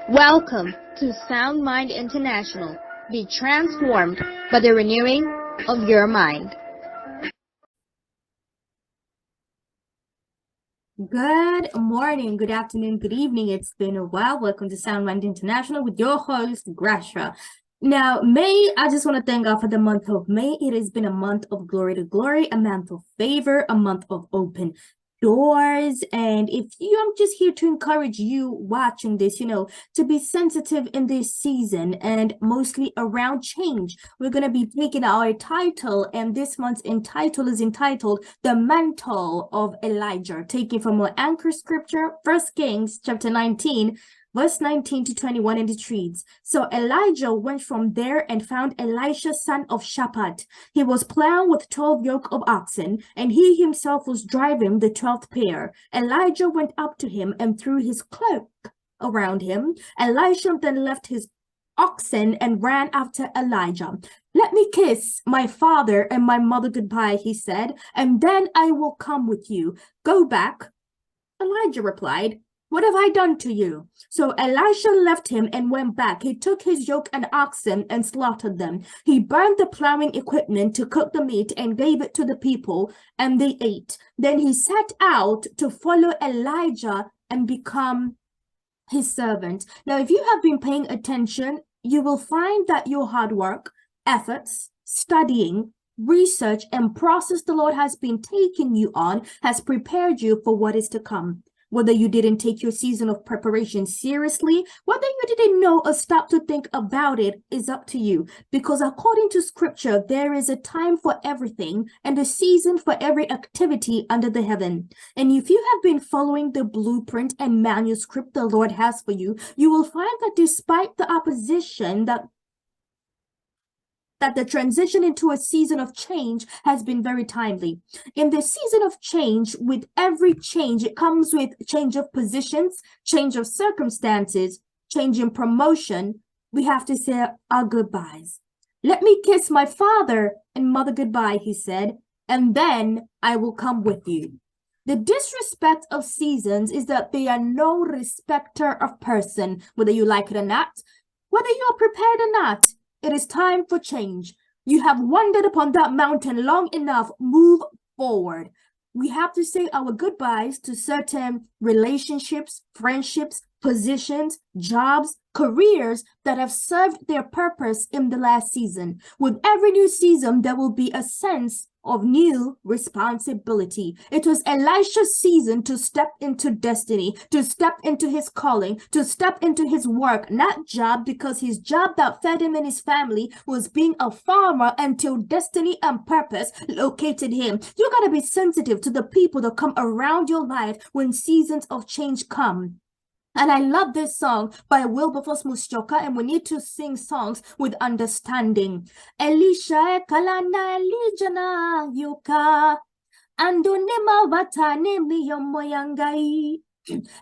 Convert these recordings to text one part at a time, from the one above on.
Welcome to Sound Mind International. Be transformed by the renewing of your mind. Good morning, good afternoon, good evening. It's been a while. Welcome to Sound Mind International with your host, Grasha. Now, May, I just want to thank God for the month of May. It has been a month of glory to glory, a month of favor, a month of open doors. And I'm just here to encourage you watching this, to be sensitive in this season and mostly around change. We're going to be taking our title, and this month's title is entitled The Mantle of Elijah, taken from our anchor scripture, 1 Kings chapter 19, verse 19 to 21, and it reads, So Elijah went from there and found Elisha, son of Shaphat. He was plowing with 12 yoke of oxen, and he himself was driving the 12th pair. Elijah went up to him and threw his cloak around him. Elisha then left his oxen and ran after Elijah. Let me kiss my father and my mother goodbye, he said, and then I will come with you. Go back. Elijah replied, What have I done to you? So Elisha left him and went back. He took his yoke and oxen and slaughtered them. He burned the plowing equipment to cook the meat and gave it to the people, and they ate. Then he set out to follow Elijah and become his servant. Now, if you have been paying attention, you will find that your hard work, efforts, studying, research, and process the Lord has been taking you on has prepared you for what is to come. Whether you didn't take your season of preparation seriously, whether you didn't know or stop to think about it is up to you. Because according to scripture, there is a time for everything and a season for every activity under the heaven. And if you have been following the blueprint and manuscript the Lord has for you, you will find that despite the opposition that the transition into a season of change has been very timely. In the season of change, with every change, it comes with change of positions, change of circumstances, change in promotion. We have to say our goodbyes. Let me kiss my father and mother goodbye, he said, and then I will come with you. The disrespect of seasons is that they are no respecter of person, whether you like it or not, whether you are prepared or not. It is time for change. You have wandered upon that mountain long enough. Move forward. We have to say our goodbyes to certain relationships, friendships, positions, jobs, careers that have served their purpose in the last season. With every new season, there will be a sense of new responsibility. It was Elisha's season to step into destiny, to step into his calling, to step into his work, not job, because his job that fed him and his family was being a farmer until destiny and purpose located him. You got to be sensitive to the people that come around your life when seasons of change come. And I love this song by Wilberforce Musyoka, and we need to sing songs with understanding. Elisha kalana Elijah na yuka, andunema watane miyomoyangai.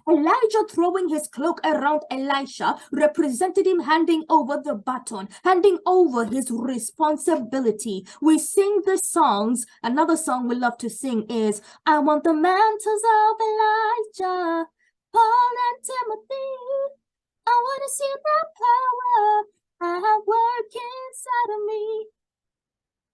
Elijah throwing his cloak around Elisha represented him handing over the baton, handing over his responsibility. We sing the songs. Another song we love to sing is, I want the mantles of Elijah, Paul and Timothy. I want to see the power at work inside of me.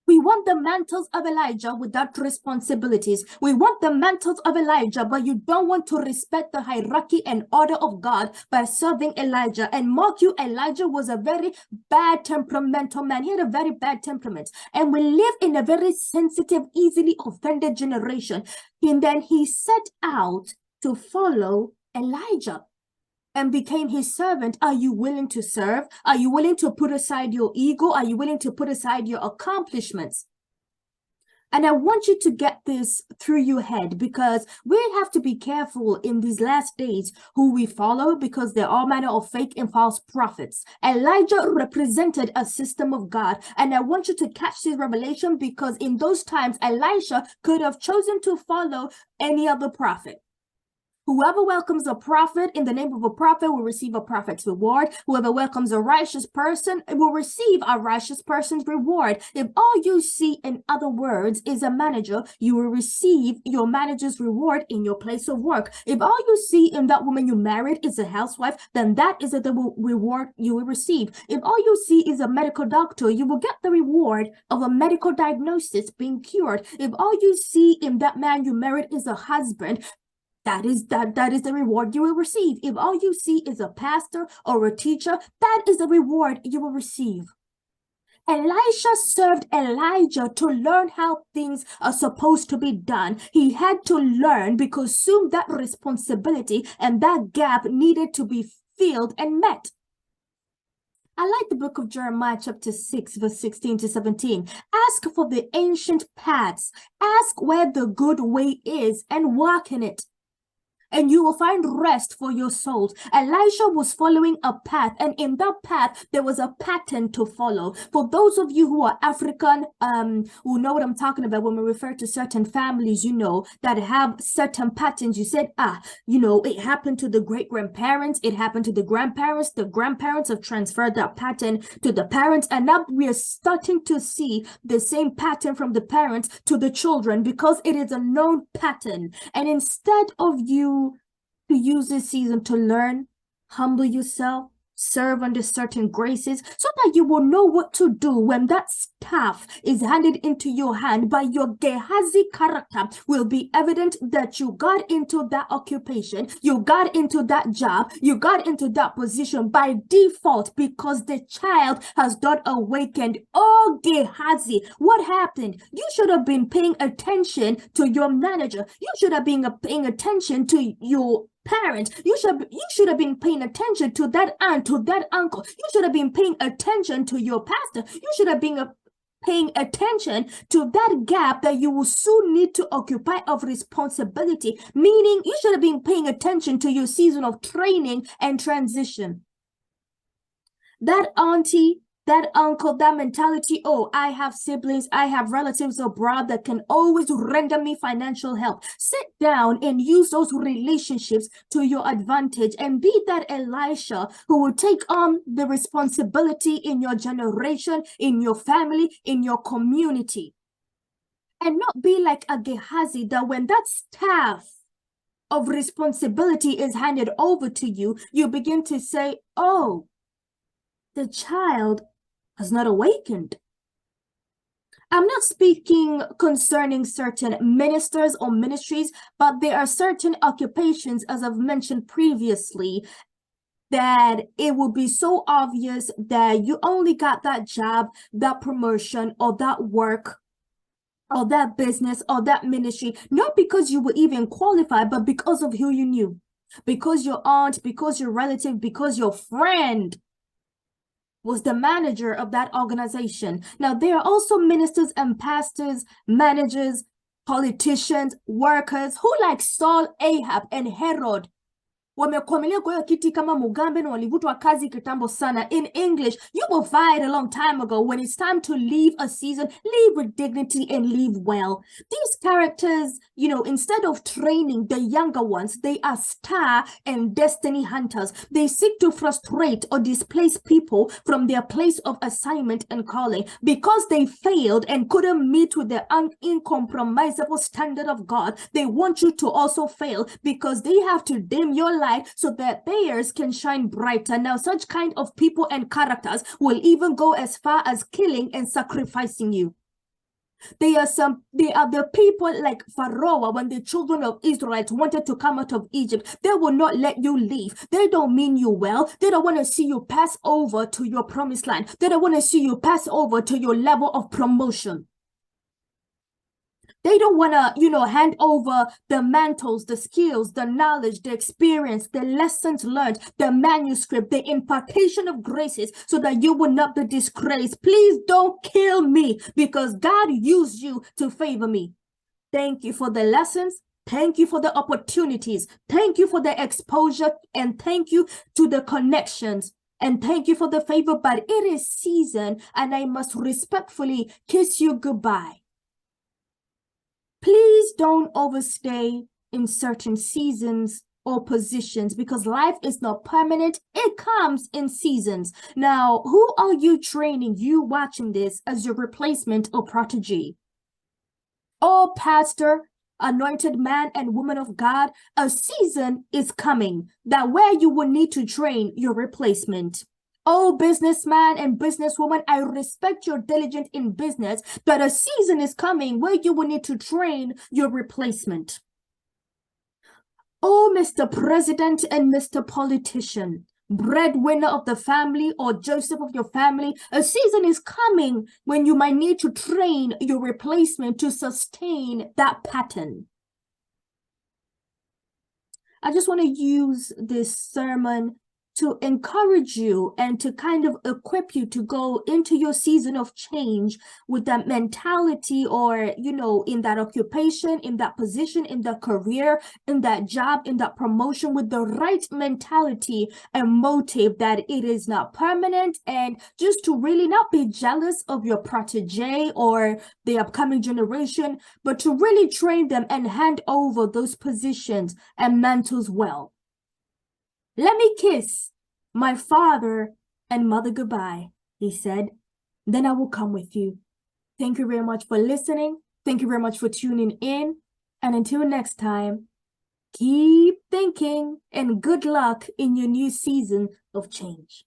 We want the mantles of Elijah without responsibilities. We want the mantles of Elijah, but you don't want to respect the hierarchy and order of God by serving Elijah. And mark you, Elijah was a very bad temperamental man. He had a very bad temperament. And we live in a very sensitive, easily offended generation. And then he set out to follow Elijah and became his servant. Are you willing to serve? Are you willing to put aside your ego? Are you willing to put aside your accomplishments? And I want you to get this through your head, because we have to be careful in these last days who we follow, because there are all manner of fake and false prophets. Elijah represented a system of God. And I want you to catch this revelation, because in those times, Elisha could have chosen to follow any other prophet Whoever welcomes a prophet in the name of a prophet will receive a prophet's reward. Whoever welcomes a righteous person will receive a righteous person's reward. If all you see, in other words, is a manager, you will receive your manager's reward in your place of work. If all you see in that woman you married is a housewife, then that is the reward you will receive. If all you see is a medical doctor, you will get the reward of a medical diagnosis being cured. If all you see in that man you married is a husband, that is the reward you will receive. If all you see is a pastor or a teacher, that is the reward you will receive. Elisha served Elijah to learn how things are supposed to be done. He had to learn because soon that responsibility and that gap needed to be filled and met. I like the book of Jeremiah chapter 6, verse 16 to 17. Ask for the ancient paths. Ask where the good way is and walk in it, and you will find rest for your souls. Elisha was following a path, and in that path, there was a pattern to follow. For those of you who are African, who know what I'm talking about when we refer to certain families, that have certain patterns. You said, it happened to the great-grandparents, it happened to the grandparents have transferred that pattern to the parents, and now we are starting to see the same pattern from the parents to the children because it is a known pattern. And instead of you to use this season to learn, humble yourself, serve under certain graces, so that you will know what to do when that staff is handed into your hand. By your Gehazi character will be evident that you got into that occupation, you got into that job, you got into that position by default because the child has not awakened. Oh, Gehazi, what happened? You should have been paying attention to your manager. You should have been paying attention to your parent. You should have been paying attention to that aunt, to that uncle. You should have been paying attention to your pastor. You should have been paying attention to that gap that you will soon need to occupy of responsibility, meaning you should have been paying attention to your season of training and transition. That auntie, that uncle, that mentality, oh, I have siblings, I have relatives abroad that can always render me financial help. Sit down and use those relationships to your advantage and be that Elisha who will take on the responsibility in your generation, in your family, in your community. And not be like a Gehazi that when that staff of responsibility is handed over to you, you begin to say, oh, the child has not awakened. I'm not speaking concerning certain ministers or ministries, but there are certain occupations, as I've mentioned previously, that it will be so obvious that you only got that job, that promotion, or that work, or that business, or that ministry, not because you were even qualified, but because of who you knew, because your aunt, because your relative, because your friend was the manager of that organization. Now, there are also ministers and pastors, managers, politicians, workers who, like Saul, Ahab, and Herod, wamekwamilia kwa hiyo kiti kama Mugambe na walivutwa kazi kitambo sana. In English, you were fired a long time ago. When it's time to leave a season, leave with dignity and leave well. These characters, instead of training the younger ones, they are star and destiny hunters. They seek to frustrate or displace people from their place of assignment and calling because they failed and couldn't meet with the incompromisable standard of God. They want you to also fail because they have to dim your light so that theirs can shine brighter. Now, such kind of people and characters will even go as far as killing and sacrificing you. They are the people like Pharaoh when the children of Israel wanted to come out of Egypt. They will not let you leave. They don't mean you well. They don't want to see you pass over to your promised land. They don't want to see you pass over to your level of promotion. They don't want to, hand over the mantles, the skills, the knowledge, the experience, the lessons learned, the manuscript, the impartation of graces so that you will not be disgraced. Please don't kill me because God used you to favor me. Thank you for the lessons. Thank you for the opportunities. Thank you for the exposure. And thank you to the connections. And thank you for the favor. But it is season and I must respectfully kiss you goodbye. Please don't overstay in certain seasons or positions, because life is not permanent. It comes in seasons. Now, who are you training, you watching this, as your replacement or protege? Oh, pastor, anointed man and woman of God, a season is coming that where you will need to train your replacement. Oh, businessman and businesswoman, I respect your diligence in business, but a season is coming where you will need to train your replacement. Oh, Mr. President and Mr. Politician, breadwinner of the family or Joseph of your family, a season is coming when you might need to train your replacement to sustain that pattern. I just want to use this sermon to encourage you and to kind of equip you to go into your season of change with that mentality, or, you know, in that occupation, in that position, in that career, in that job, in that promotion, with the right mentality and motive that it is not permanent, and just to really not be jealous of your protege or the upcoming generation, but to really train them and hand over those positions and mantles well. Let me kiss my father and mother goodbye, he said. Then I will come with you. Thank you very much for listening. Thank you very much for tuning in. And until next time, keep thinking and good luck in your new season of change.